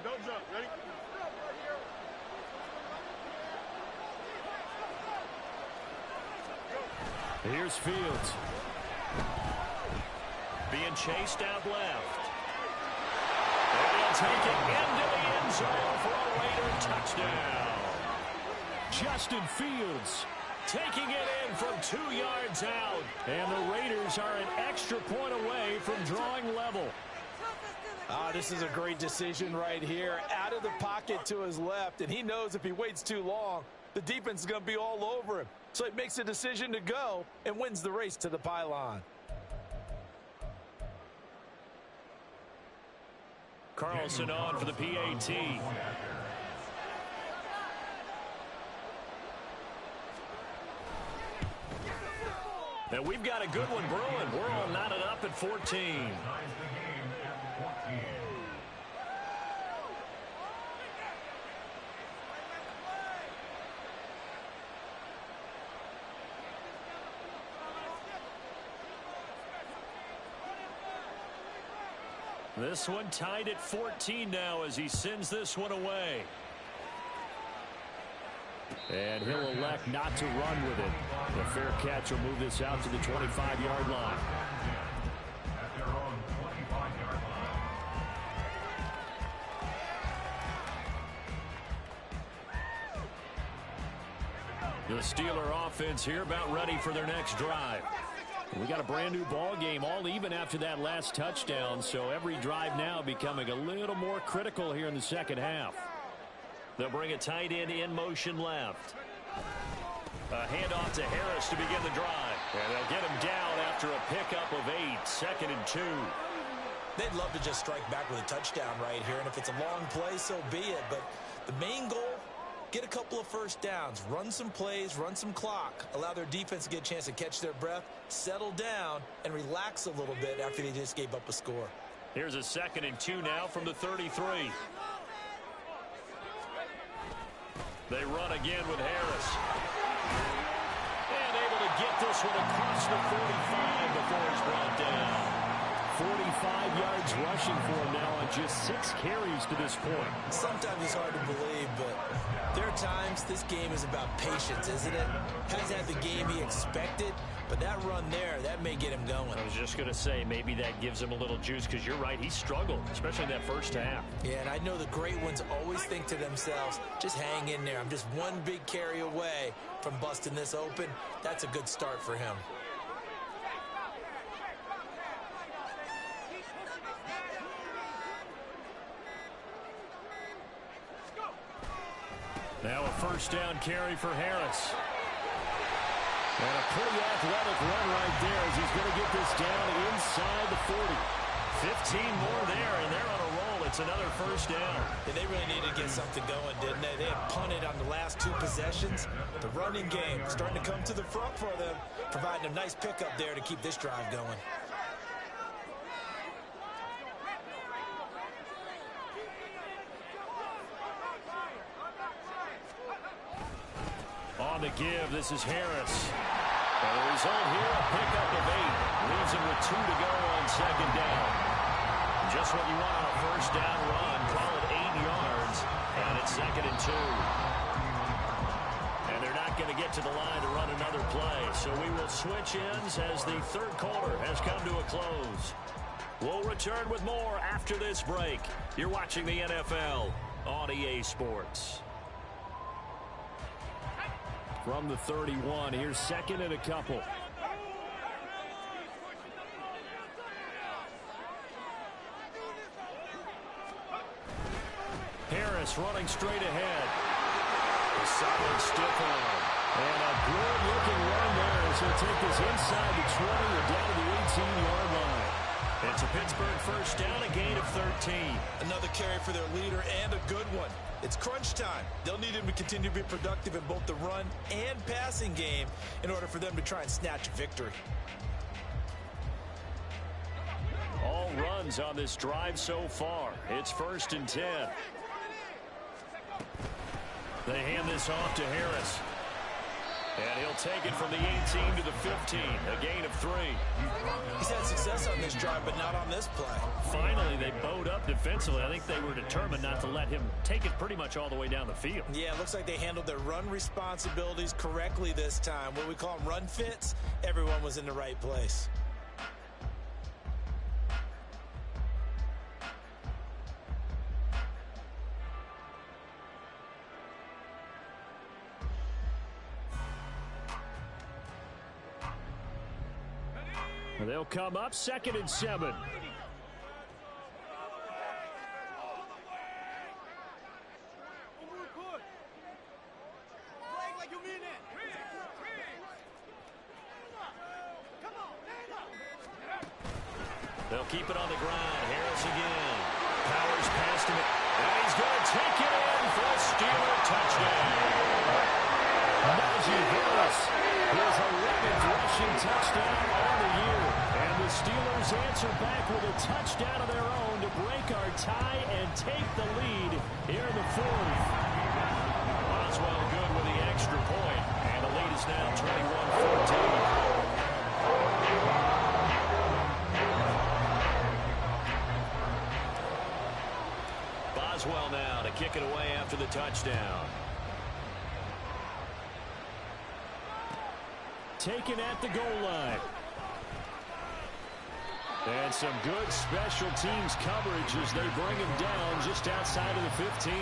Speaker 5: Don't jump. Ready?
Speaker 3: Here's Fields. Being chased out left. And he'll take it into the end zone for a Raider touchdown. Justin Fields taking it in from 2 yards out. And the Raiders are an extra point away from drawing level.
Speaker 2: This is a great decision right here. Out of the pocket to his left, and he knows if he waits too long, the defense is going to be all over him. So he makes a decision to go and wins the race to the pylon.
Speaker 3: Carlson on for the PAT.
Speaker 1: And we've got a good one brewing. We're all knotted up at 14.
Speaker 4: Ties the game at 14.
Speaker 1: This one tied at 14 now as he sends this one away. And he'll elect not to run with it. The fair catch will move this out to the 25-yard line.
Speaker 4: At their own 25-yard line.
Speaker 1: The Steeler offense here about ready for their next drive. We got a brand new ball game, all even after that last touchdown, so every drive now becoming a little more critical here in the second half. They'll bring a tight end in motion left. A handoff to Harris to begin the drive. And they'll get him down after a pickup of 8, 2nd and 2.
Speaker 2: They'd love to just strike back with a touchdown right here, and if it's a long play, so be it. But the main goal, get a couple of first downs, run some plays, run some clock, allow their defense to get a chance to catch their breath, settle down, and relax a little bit after they just gave up a score.
Speaker 1: Here's a 2nd and 2 now from the 33. They run again with Harris. And able to get this one across the 45 before he's brought down. 45 yards rushing for him now on just 6 carries to this point.
Speaker 2: Sometimes it's hard to believe, but there are times this game is about patience, isn't it? Hasn't had the game he expected, but that run there, that may get him going.
Speaker 1: I was just going to say, maybe that gives him a little juice, because you're right, he struggled, especially in that first half.
Speaker 2: Yeah, and I know the great ones always think to themselves, just hang in there. I'm just one big carry away from busting this open. That's a good start for him.
Speaker 1: Now a first down carry for Harris. And a pretty athletic run right there as he's going to get this down inside the 40. 15 more there, and they're on a roll. It's another first down.
Speaker 2: Yeah, they really needed to get something going, didn't they? They had punted on the last 2 possessions. The running game starting to come to the front for them, providing a nice pickup there to keep this drive going.
Speaker 1: On the give, this is Harris. And the result here, a pickup of 8. Leaves him with 2 to go on 2nd down. Just what you want on a first down run. Call it 8 yards. And it's 2nd and 2. And they're not going to get to the line to run another play. So we will switch ends as the third quarter has come to a close. We'll return with more after this break. You're watching the NFL on EA Sports. From the 31, here's 2nd and a couple. Harris running straight ahead. A solid stiff arm. And a good-looking run there as he'll take this inside the 20 and down to the 18-yard line. It's a Pittsburgh first down, a gain of 13.
Speaker 2: Another carry for their leader and a good one. It's crunch time. They'll need him to continue to be productive in both the run and passing game in order for them to try and snatch a victory.
Speaker 1: All runs on this drive so far. It's 1st and 10. They hand this off to Harris. And he'll take it from the 18 to the 15. A gain of 3.
Speaker 2: He's had success on this drive, but not on this play.
Speaker 1: Finally, they bowed up defensively. I think they were determined not to let him take it pretty much all the way down the field.
Speaker 2: Yeah, it looks like they handled their run responsibilities correctly this time. What we call them run fits, everyone was in the right place.
Speaker 1: They'll come up 2nd and 7. They'll keep it on the ground. Harris again. Powers past him. And he's going to take it in for a Steeler touchdown. Najee Harris, his 11th rushing touchdown on the year. And the Steelers answer back with a touchdown of their own to break our tie and take the lead here in the fourth.
Speaker 3: Boswell good with the extra point, and the lead is now 21-14. Boswell now to kick it away after the touchdown.
Speaker 1: Taken at the goal line. And some good special teams coverage as they bring him down just outside of the 15.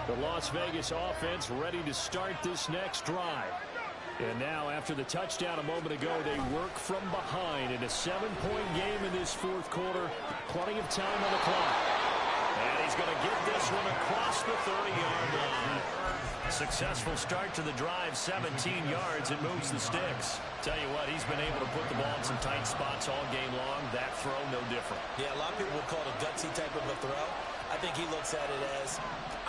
Speaker 1: The Las Vegas offense ready to start this next drive. And now, after the touchdown a moment ago, they work from behind in a 7-point game in this fourth quarter. Plenty of time on the clock.
Speaker 3: And he's going to get this one across the 30-yard line. Successful start to the drive, 17 yards. It moves the sticks. Tell you what, he's been able to put the ball in some tight spots all game long. That throw, no different.
Speaker 2: Yeah, a lot of people would call it a gutsy type of a throw. I think he looks at it as,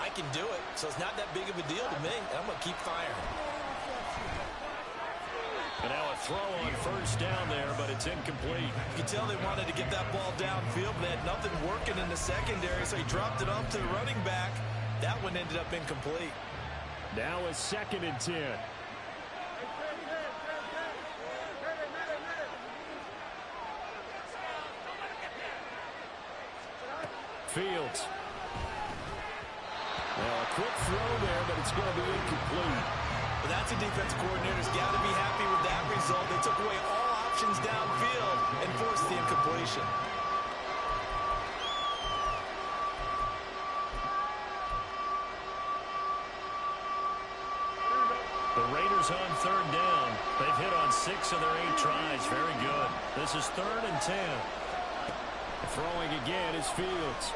Speaker 2: I can do it, so it's not that big of a deal to me, and I'm going to keep firing.
Speaker 3: And now a throw on first down there, but it's incomplete.
Speaker 2: You can tell they wanted to get that ball downfield, but they had nothing working in the secondary, so he dropped it off to the running back. That one ended up incomplete.
Speaker 1: Now a 2nd and 10. Fields. Well, a quick throw there, but it's going to be incomplete.
Speaker 2: But that's a defense coordinator's got to be happy with that result. They took away all options downfield and forced the incompletion.
Speaker 3: The Raiders on 3rd down. They've hit on 6 of their 8 tries. Very good. This is 3rd and 10.
Speaker 1: Throwing again is Fields.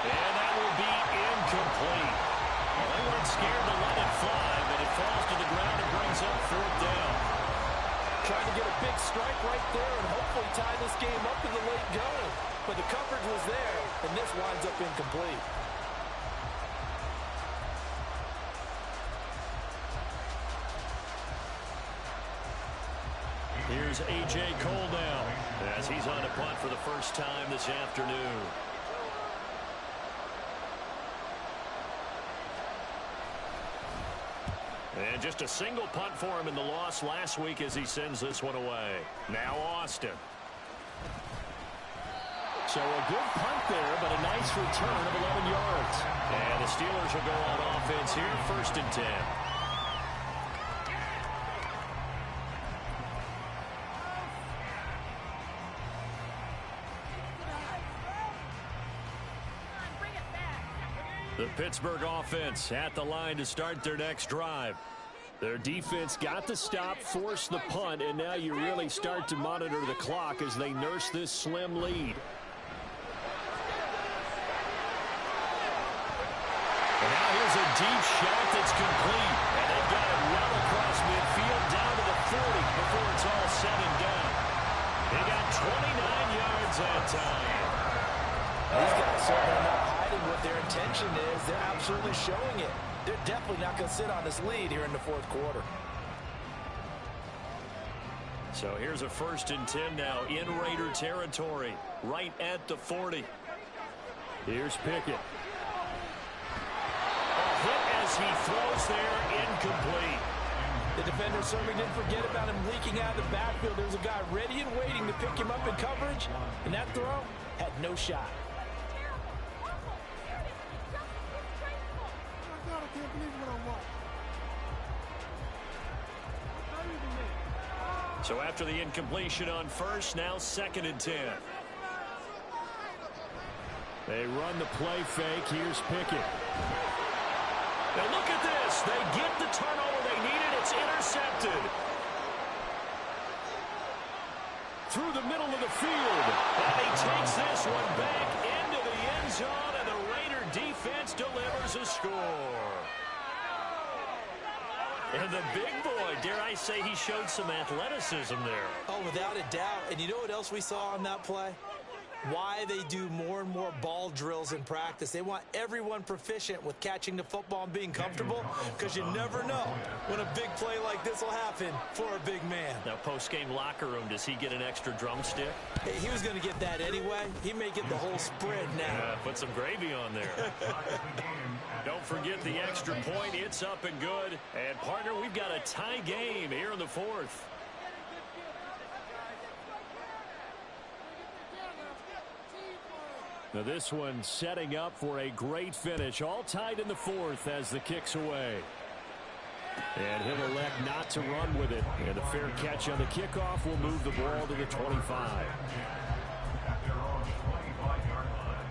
Speaker 3: And that will be incomplete. Well, they weren't scared to let it fly, but it falls to the ground and brings up 4th down.
Speaker 6: Trying to get a big strike right there and hopefully tie this game up in the late going. But the coverage was there, and this winds up incomplete.
Speaker 3: Here's A.J. Cole now as he's on to punt for the first time this afternoon. And just a single punt for him in the loss last week as he sends this one away. Now Austin.
Speaker 1: So a good punt there, but a nice return of 11 yards.
Speaker 3: And the Steelers will go on offense here, 1st and 10. The Pittsburgh offense at the line to start their next drive.
Speaker 1: Their defense got the stop, forced the punt, and now you really start to monitor the clock as they nurse this slim lead.
Speaker 3: And now here's a deep shot that's complete. And they've got it well across midfield down to the 40 before it's all said and done. They got 29 yards that time.
Speaker 6: These guys certainly are not hiding what their intention is. They're absolutely showing it. They're definitely not going to sit on this lead here in the fourth quarter.
Speaker 3: So here's a 1st and 10 now in Raider territory, right at the 40.
Speaker 1: Here's Pickett.
Speaker 3: A hit as he throws there, incomplete.
Speaker 6: The defender certainly didn't forget about him leaking out of the backfield. There was a guy ready and waiting to pick him up in coverage, and that throw had no shot.
Speaker 3: So after the incompletion on first, now 2nd and 10.
Speaker 1: They run the play fake. Here's Pickett.
Speaker 3: Now look at this. They get the turnover they needed. It's intercepted.
Speaker 1: through the middle of the field. And he takes this one back into the end zone, and the Raider defense delivers a score. And the big boy, dare I say, he showed some athleticism there.
Speaker 2: Oh, without a doubt. And you know what else we saw on that play? Why they do more and more ball drills in practice. They want everyone proficient with catching the football and being comfortable, because you never know when a big play like this will happen for a big man.
Speaker 1: Now, post-game locker room, does he get an extra drumstick?
Speaker 2: Hey, he was going to get that anyway. He may get the whole spread now.
Speaker 1: Put some gravy on there. Don't forget the extra point. It's up and good. And, partner, we've got a tie game here in the fourth. Now this one setting up for a great finish. All tied in the fourth as the kick's away. And he'll elect not to run with it. And a fair catch on the kickoff will move the ball to the 25.
Speaker 4: At their own 25-yard line.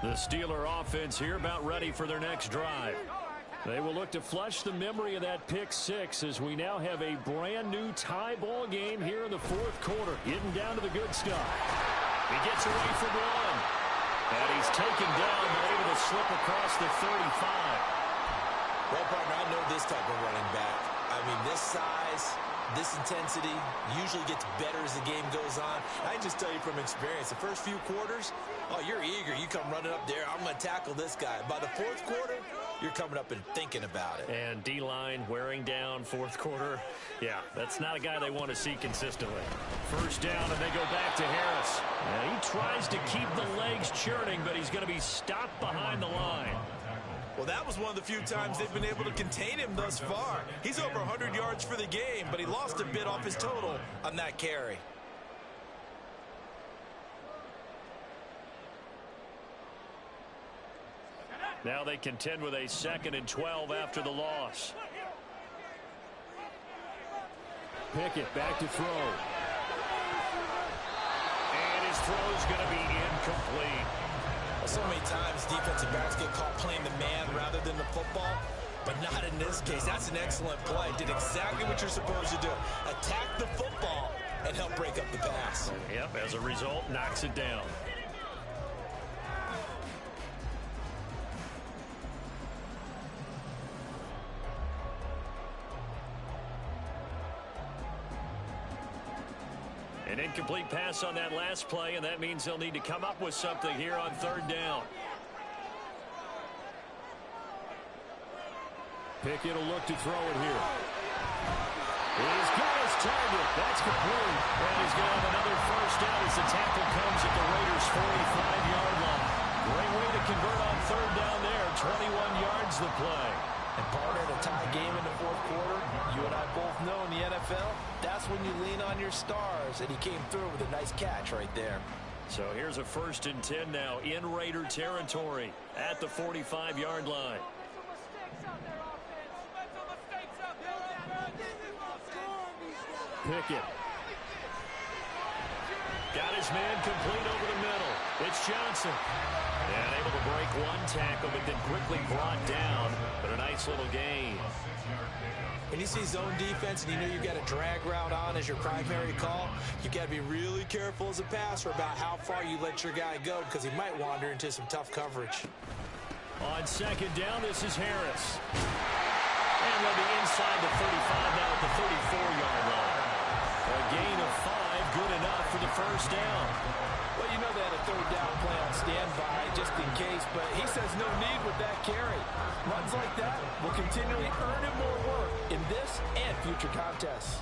Speaker 1: The Steeler offense here about ready for their next drive. They will look to flush the memory of that pick six as we now have a brand new tie ball game here in the fourth quarter. Getting down to the good stuff. He gets away from one. And he's taken down, but able to slip across the 35.
Speaker 2: Well, partner, I know this type of running back. I mean, this size, this intensity usually gets better as the game goes on. I can just tell you from experience, the first few quarters, oh, you're eager. You come running up there, I'm going to tackle this guy. By the fourth quarter, you're coming up and thinking about it.
Speaker 1: And D-line wearing down fourth quarter. Yeah, that's not a guy they want to see consistently. First down, and they go back to Harris. And he tries to keep the legs churning, but he's going to be stopped behind the line.
Speaker 2: Well, that was one of the few times they've been able to contain him thus far. He's over 100 yards for the game, but he lost a bit off his total on that carry.
Speaker 1: Now they contend with a 2nd and 12 after the loss. Pickett back to throw. And his throw is going to be incomplete.
Speaker 2: So many times defensive backs get caught playing the man rather than the football, but not in this case. That's an excellent play. Did exactly what you're supposed to do. Attack the football and help break up the pass.
Speaker 1: Yep, as a result, knocks it down. An incomplete pass on that last play, and that means they'll need to come up with something here on third down. Pickett will look to throw it here. He's got his target. That's complete. And he's going to have another first down as the tackle comes at the Raiders' 45-yard line. Great way to convert on third down there. 21 yards the play.
Speaker 6: And partner, in a tie game in the fourth quarter, you and I both know in the NFL, that's when you lean on your stars. And he came through with a nice catch right there.
Speaker 1: So here's a 1st and 10 now in Raider territory at the 45-yard line. Pickett. Got his man complete over the middle. It's Johnson. And able to break one tackle, but then quickly brought down. But a nice little gain.
Speaker 2: When you see zone defense and you know you've got a drag route on as your primary call, you've got to be really careful as a passer about how far you let your guy go, because he might wander into some tough coverage.
Speaker 1: On 2nd down, this is Harris. And they'll be inside the 35 now at the 34-yard line. A gain of 5, good enough for the first down.
Speaker 6: Well, you know they had a third down play on standby just in case, but he says no need with that carry. Runs like that will continually earn him more work in this and future contests.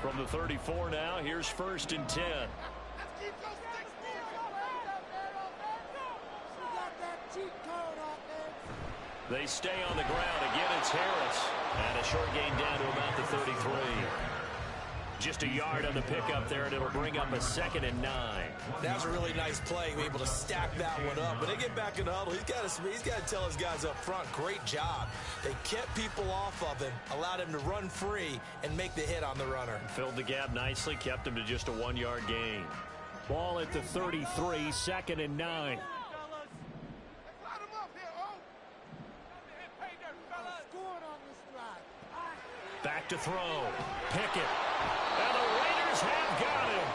Speaker 1: From the 34 now, here's 1st and 10. They stay on the ground. Again, it's Harris. And a short gain down to about the 33. Just a yard on the pickup there, and it'll bring up a 2nd and 9.
Speaker 2: That was a really nice play. He was able to stack that one up. When they get back in the huddle, he's got to tell his guys up front, great job. They kept people off of him, allowed him to run free, and make the hit on the runner.
Speaker 1: Filled the gap nicely, kept him to just a 1-yard gain. Ball at the 33, 2nd and 9. Back to throw. Pickett. And the Raiders have got him.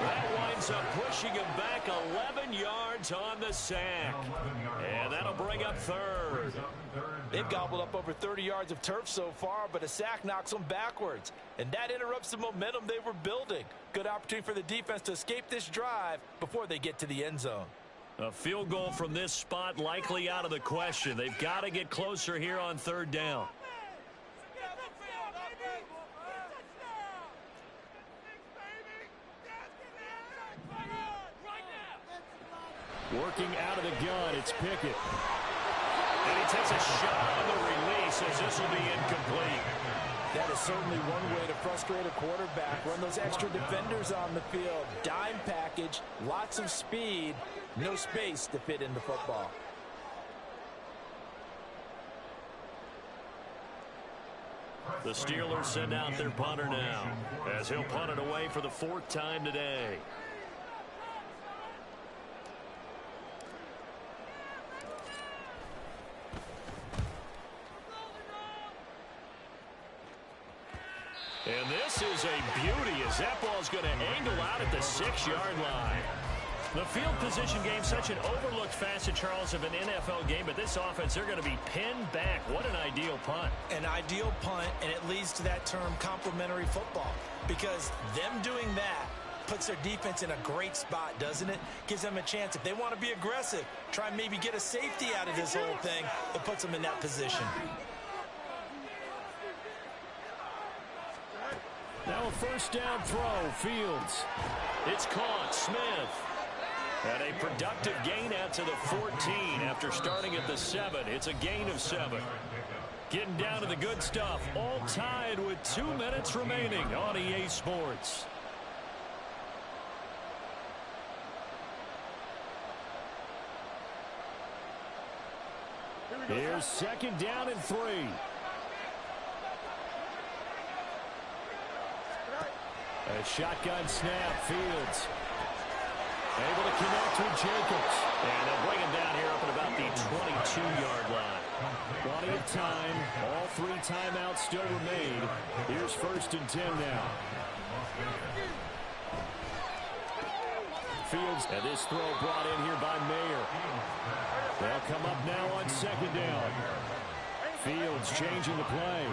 Speaker 1: That winds up pushing him back 11 yards on the sack. And that'll bring up third.
Speaker 6: They've gobbled up over 30 yards of turf so far, but a sack knocks them backwards. And that interrupts the momentum they were building. Good opportunity for the defense to escape this drive before they get to the end zone.
Speaker 1: A field goal from this spot likely out of the question. They've got to get closer here on 3rd down. Working out of the gun, it's Pickett. And he takes a shot on the release as this will be incomplete.
Speaker 6: That is certainly one way to frustrate a quarterback. Run those extra defenders on the field. Dime package, lots of speed, no space to fit into football.
Speaker 1: The Steelers send out their punter now as he'll punt it away for the 4th time today. And this is a beauty as that ball's going to angle out at the 6-yard line. The field position game, such an overlooked facet, Charles, of an NFL game, but this offense, they're going to be pinned back. What an ideal punt.
Speaker 2: An ideal punt, and it leads to that term complementary football, because them doing that puts their defense in a great spot, doesn't it? Gives them a chance. If they want to be aggressive, try and maybe get a safety out of this whole thing, it puts them in that position.
Speaker 1: Now a 1st down throw, Fields. It's caught, Smith. And a productive gain out to the 14 after starting at the 7. It's a gain of 7. Getting down to the good stuff, all tied with 2 minutes remaining on EA Sports. Here's 2nd down and 3. A shotgun snap, Fields. Able to connect with Jacobs. And they'll bring him down here up at about the 22-yard line. Plenty of time. All 3 timeouts still remain. Here's 1st and 10 now. Fields, and this throw brought in here by Mayer. They'll come up now on 2nd down. Fields changing the play.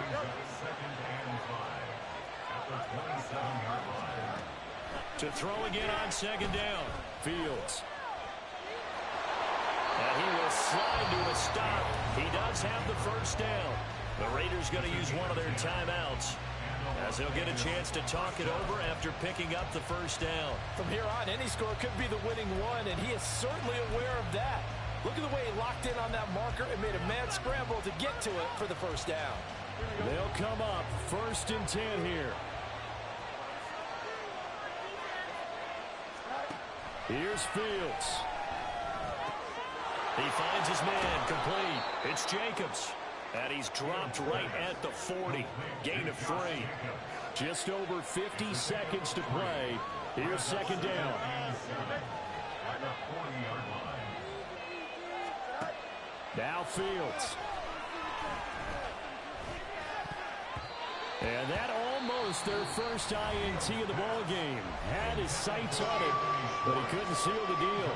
Speaker 1: To throw again on 2nd down. Fields. And he will slide to a stop. He does have the 1st down. The Raiders going to use one of their timeouts as they'll get a chance to talk it over after picking up the 1st down.
Speaker 6: From here on, any score could be the winning one, and he is certainly aware of that. Look at the way he locked in on that marker and made a mad scramble to get to it for the 1st down.
Speaker 1: They'll come up 1st and 10 here. Here's Fields. He finds his man complete. It's Jacobs. And he's dropped right at the 40. Gain of 3. Just over 50 seconds to play. Here's 2nd down. Now Fields. And that almost their first INT of the ball game. Had his sights on it, but he couldn't seal the deal.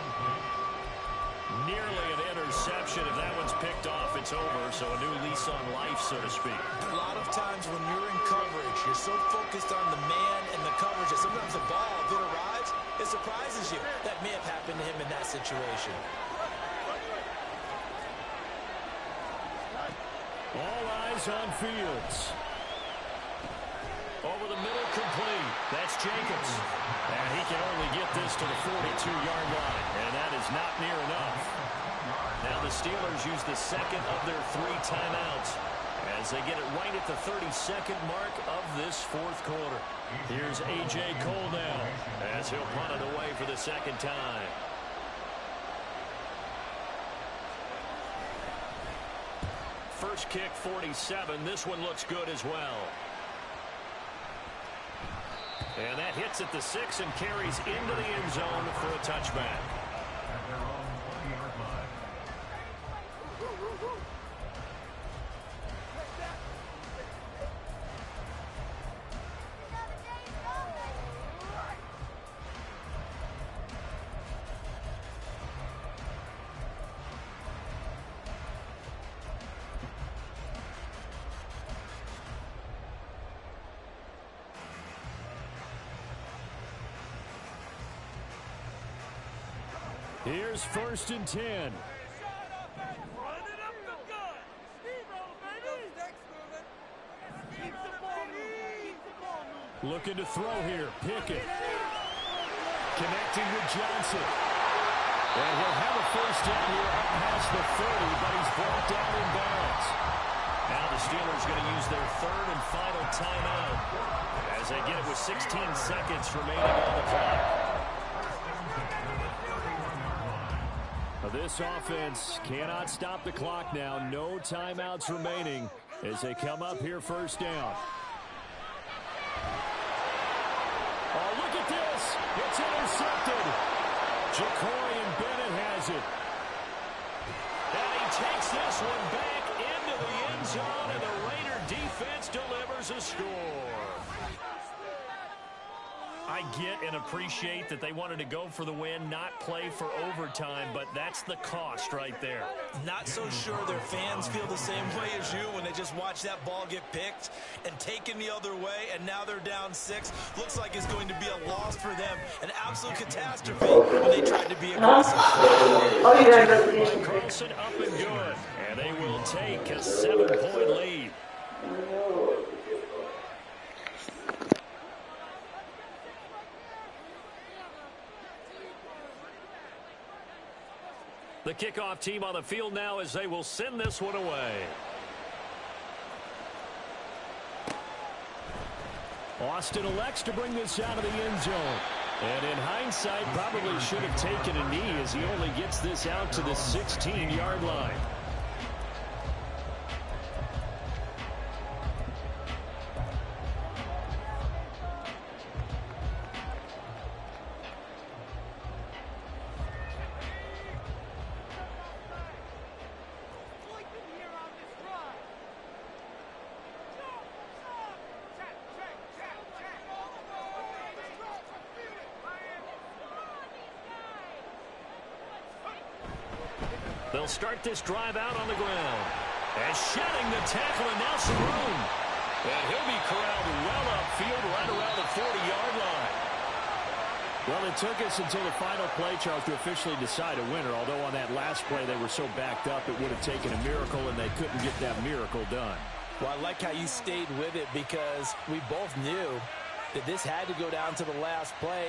Speaker 1: Nearly an interception. If that one's picked off, it's over. So a new lease on life, so to speak.
Speaker 2: A lot of times when you're in coverage, you're so focused on the man and the coverage that sometimes the ball, if it arrives, it surprises you. That may have happened to him in that situation.
Speaker 1: All eyes on Fields. Over the middle, complete. That's Jacobs. And he can only get this to the 42-yard line. And that is not near enough. Now the Steelers use the 2nd of their 3 timeouts as they get it right at the 32nd mark of this 4th quarter. Here's A.J. Cole now as he'll punt it away for the 2nd time. First kick, 47. This one looks good as well. And that hits at the 6 and carries into the end zone for a touchback.
Speaker 4: At their own 20-yard line.
Speaker 1: Here's 1st and 10. Looking to throw here. Pickett. Connecting with Johnson. And he'll have a 1st down here up past the 30, but he's brought down in bounds. Now the Steelers going to use their 3rd and final timeout as they get it with 16 seconds remaining on the clock. This offense cannot stop the clock now. No timeouts remaining as they come up here 1st down. Oh, look at this. It's intercepted. Ja'Cory Bennett has it. And he takes this one back into the end zone, and the Raider defense delivers a score. I get and appreciate that they wanted to go for the win, not play for overtime, but that's the cost right there.
Speaker 2: Not so sure their fans feel the same way as you when they just watch that ball get picked and taken the other way, and now they're down 6. Looks like it's going to be a loss for them. An absolute catastrophe when they tried to be aggressive.
Speaker 1: Carlson up and good, and they will take a 7-point lead. The kickoff team on the field now as they will send this one away. Austin elects to bring this out of the end zone. And in hindsight, probably should have taken a knee as he only gets this out to the 16-yard line. They'll start this drive out on the ground. And shedding the tackle, and now some room. And he'll be corralled well upfield right around the 40-yard line. Well, it took us until the final play, Charles, to officially decide a winner. Although on that last play they were so backed up it would have taken a miracle, and they couldn't get that miracle done.
Speaker 6: Well, I like how you stayed with it because we both knew that this had to go down to the last play.